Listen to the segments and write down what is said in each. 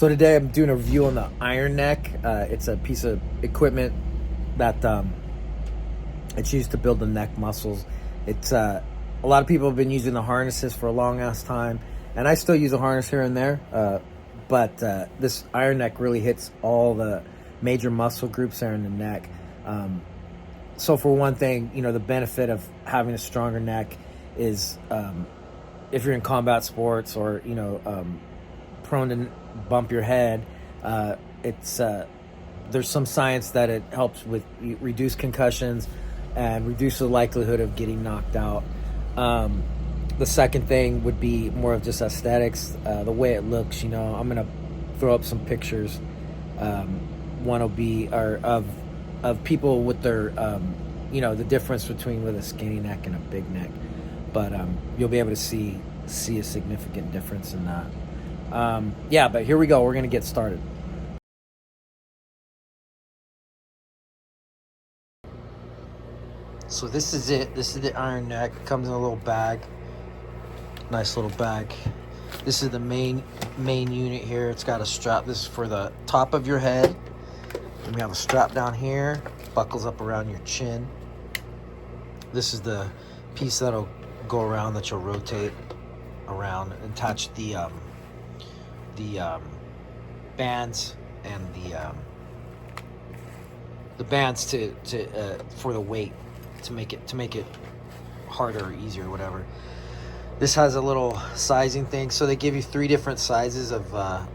So today I'm doing a review on the Iron Neck. It's a piece of equipment that it's used to build the neck muscles. It's a lot of people have been using the harnesses for a long ass time, and I still use a harness here and there. But this Iron Neck really hits all the major muscle groups there in the neck. So for one thing, the benefit of having a stronger neck is if you're in combat sports or prone to bump your head, there's some science that it helps with reduce concussions and reduce the likelihood of getting knocked out. The second thing would be more of just aesthetics, the way it looks. I'm gonna throw up some pictures. One will be of people with their the difference between with a skinny neck and a big neck, but you'll be able to see a significant difference in that. But here we go. We're gonna get started. So this is it. This is the Iron Neck. It comes in a little bag. Nice little bag. This is the main unit here. It's got a strap. This is for the top of your head. Then we have a strap down here. Buckles up around your chin. This is the piece that'll go around that you'll rotate around and attach the bands and the bands to for the weight to make it harder or easier or whatever. This has a little sizing thing, so they give you 3 different sizes of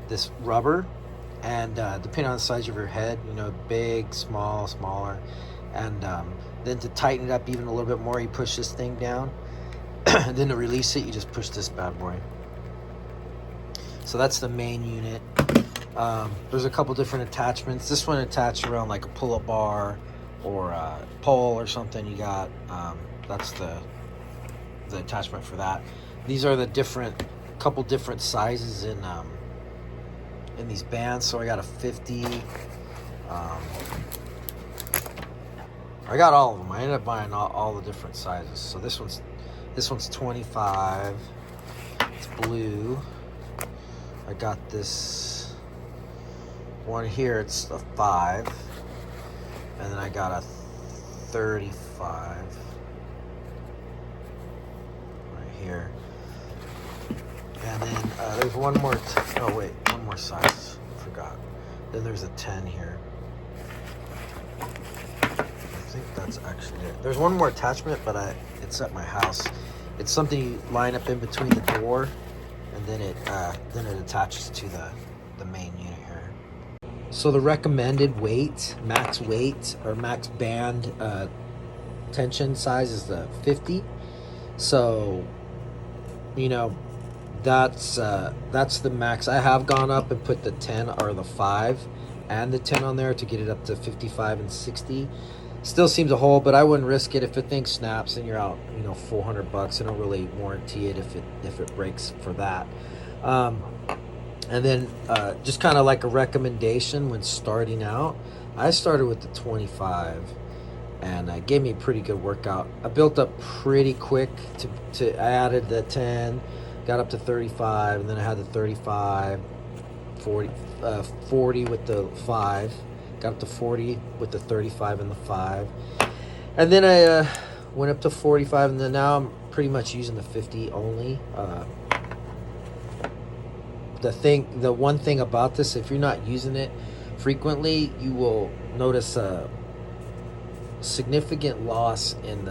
this rubber, and depending on the size of your head, big, small, smaller, and then to tighten it up even a little bit more, you push this thing down. And then to release it, you just push this bad boy. So that's the main unit. There's a couple different attachments. This one attached around like a pull-up bar or a pole or something. You got that's the attachment for that. These are the couple different sizes in these bands. So I got a 50. I got all of them. I ended up buying all the different sizes. So this one's 25. It's blue. I got this one here. It's a 5, and then I got a 35 right here. And then there's one more. One more size. Forgot. Then there's a 10 here. I think that's actually it. There's one more attachment, but it's at my house. It's something you line up in between the door, and then it attaches to the main unit here. So the recommended weight, max weight or max band tension size is the 50. So that's the max. I have gone up and put the 10 or the 5 and the 10 on there to get it up to 55 and 60. Still seems a hole, but I wouldn't risk it. If the thing snaps and you're out, $400, I don't really warranty it if it breaks for that. And then just kind of like a recommendation when starting out, I started with the 25, and it gave me a pretty good workout. I built up pretty quick I added the 10, got up to 35, and then I had the 35, 40 with the 5. Got up to 40 with the 35 and the 5. And then I went up to 45, and then now I'm pretty much using the 50 only. The one thing about this, if you're not using it frequently, you will notice a significant loss in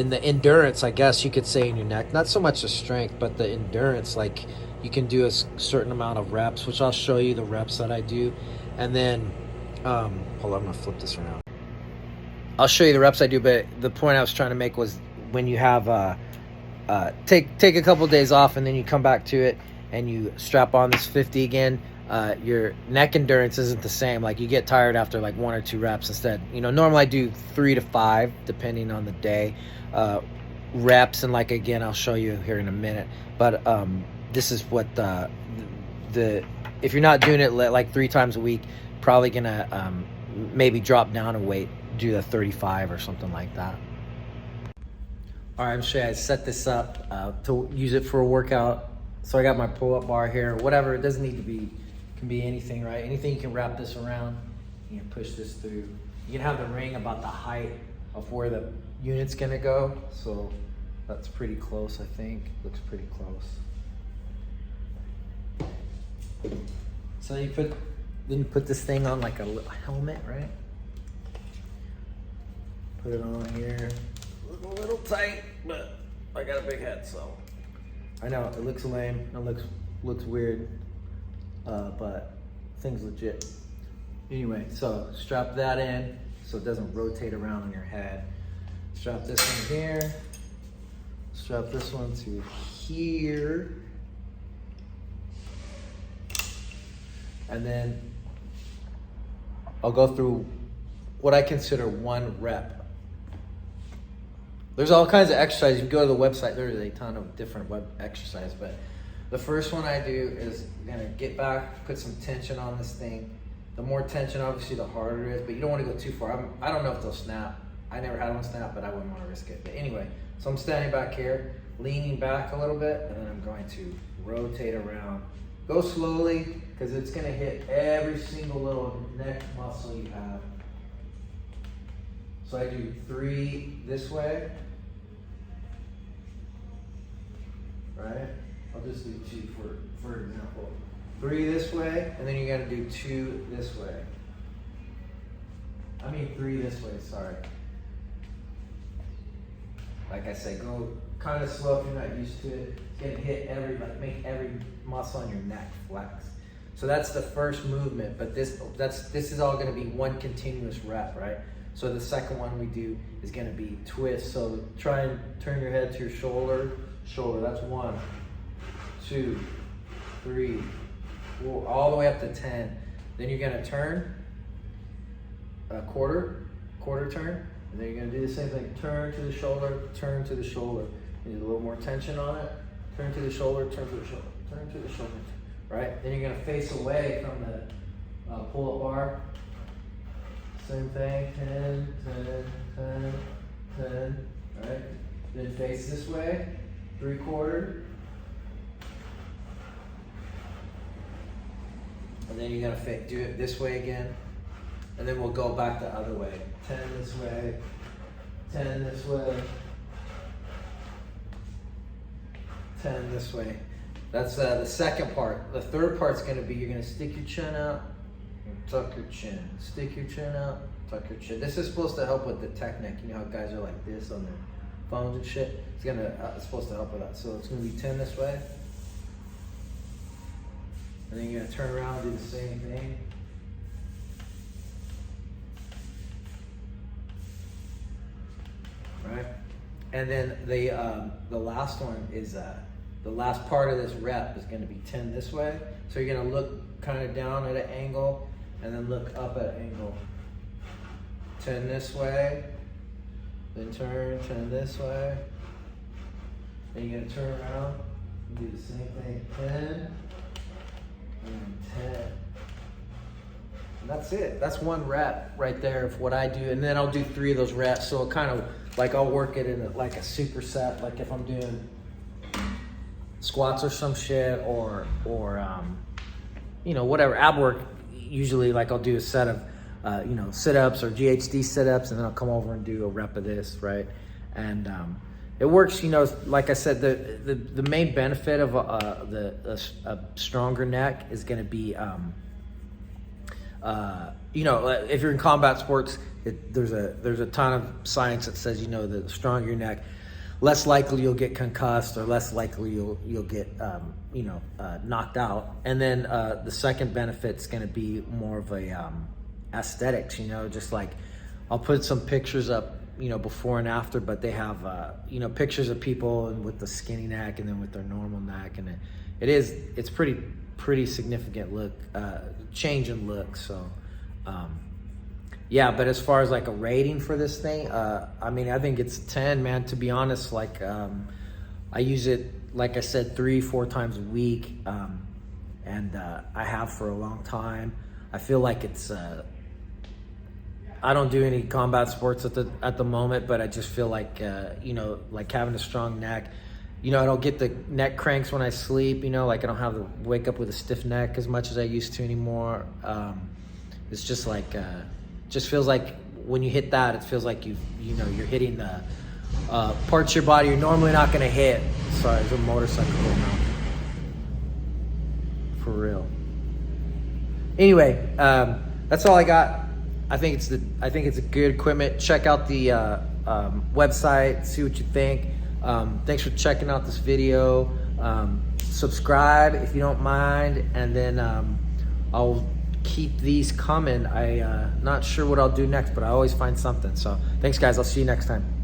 the endurance, I guess you could say, in your neck. Not so much the strength, but the endurance. Like, you can do a certain amount of reps, which I'll show you the reps that I do. And then, hold on, I'm gonna flip this around. I'll show you the reps I do, but the point I was trying to make was when you have take a couple of days off and then you come back to it and you strap on this 50 again, your neck endurance isn't the same. Like, you get tired after like 1 or 2 reps instead. Normally I do 3 to 5 depending on the day reps, and like, again, I'll show you here in a minute, but this is what if you're not doing it like 3 times a week, probably gonna maybe drop down a weight, do the 35 or something like that. All right, I'm sure I set this up to use it for a workout So I got my pull-up bar here, whatever. It doesn't need to be, can be anything, right? Anything you can wrap this around. You can push this through. You can have the ring about the height of where the unit's gonna go. So that's pretty close, I think. Looks pretty close. So you put this thing on like a helmet, right? Put it on here. Look a little tight, but I got a big head, so. I know, it looks lame, it looks weird, but thing's legit. Anyway, so strap that in so it doesn't rotate around on your head. Strap this one here. Strap this one to here. And then I'll go through what I consider one rep. There's all kinds of exercises. You go to the website, there's a ton of different web exercises, but the first one I do is I'm gonna get back, put some tension on this thing. The more tension, obviously, the harder it is, but you don't want to go too far. I don't know if they'll snap. I never had one snap, but I wouldn't want to risk it. But anyway, so I'm standing back here, leaning back a little bit, and then I'm going to rotate around. Go slowly, because it's gonna hit every single little neck muscle you have. So I do 3 this way, right? I'll just do 2 for example. 3 this way, and then you gotta do 2 this way. I mean 3 this way, sorry. Like I said, go kind of slow if you're not used to it. It's gonna hit make every muscle on your neck flex. So that's the first movement, but this is all gonna be one continuous rep, right? So the second one we do is gonna be twist. So try and turn your head to your shoulder, that's 1, 2, 3, 4, all the way up to 10. Then you're gonna turn a quarter turn, and then you're gonna do the same thing. Turn to the shoulder, turn to the shoulder. You need a little more tension on it. Turn to the shoulder, turn to the shoulder, turn to the shoulder, right? Then you're gonna face away from the pull-up bar. Same thing, 10, 10, 10, 10, right? Then face this way, 3/4. And then you're gonna do it this way again. And then we'll go back the other way. 10 this way, 10 this way, 10 this way. That's the second part. The third part's gonna be, you're gonna stick your chin out, tuck your chin. Stick your chin out, tuck your chin. This is supposed to help with the technique. You know how guys are like this on their phones and shit? It's supposed to help with that. So it's gonna be 10 this way. And then you're gonna turn around and do the same thing. Right? And then the last one is, the last part of this rep is gonna be 10 this way. So you're gonna look kind of down at an angle and then look up at an angle. 10 this way, then turn, 10 this way. Then you're gonna turn around and do the same thing, 10, and 10. And that's it. That's one rep right there of what I do. And then I'll do 3 of those reps. So it kind of, like I'll work it in like a superset, like if I'm doing squats or some shit, or you know, whatever, ab work. Usually, like I'll do a set of you know, sit-ups or GHD sit-ups, and then I'll come over and do a rep of this, right? And it works, you know, like I said, the main benefit of a stronger neck is going to be, you know, if you're in combat sports, there's a ton of science that says, you know, the stronger your neck, less likely you'll get concussed, or less likely you'll get you know, knocked out. And then the second benefit's going to be more of a aesthetics, you know, just like I'll put some pictures up, you know, before and after, but they have you know, pictures of people and with the skinny neck and then with their normal neck, and it's pretty significant look change in look. So yeah, but as far as like a rating for this thing, I mean, I think it's 10, man, to be honest. Like I use it, like I said, 3-4 times a week, and I have for a long time. I feel like it's I don't do any combat sports at the moment, but I just feel like you know, like having a strong neck You know, I don't get the neck cranks when I sleep, you know, like I don't have to wake up with a stiff neck as much as I used to anymore. It's just like, just feels like when you hit that, it feels like you know, you're hitting the parts of your body you're normally not gonna hit. Sorry, there's a motorcycle going on. For real. Anyway, that's all I got. I think it's a good equipment. Check out the website, see what you think. Thanks for checking out this video. Subscribe if you don't mind, and then I'll keep these coming. Not sure what I'll do next, but I always find something. So thanks guys, I'll see you next time.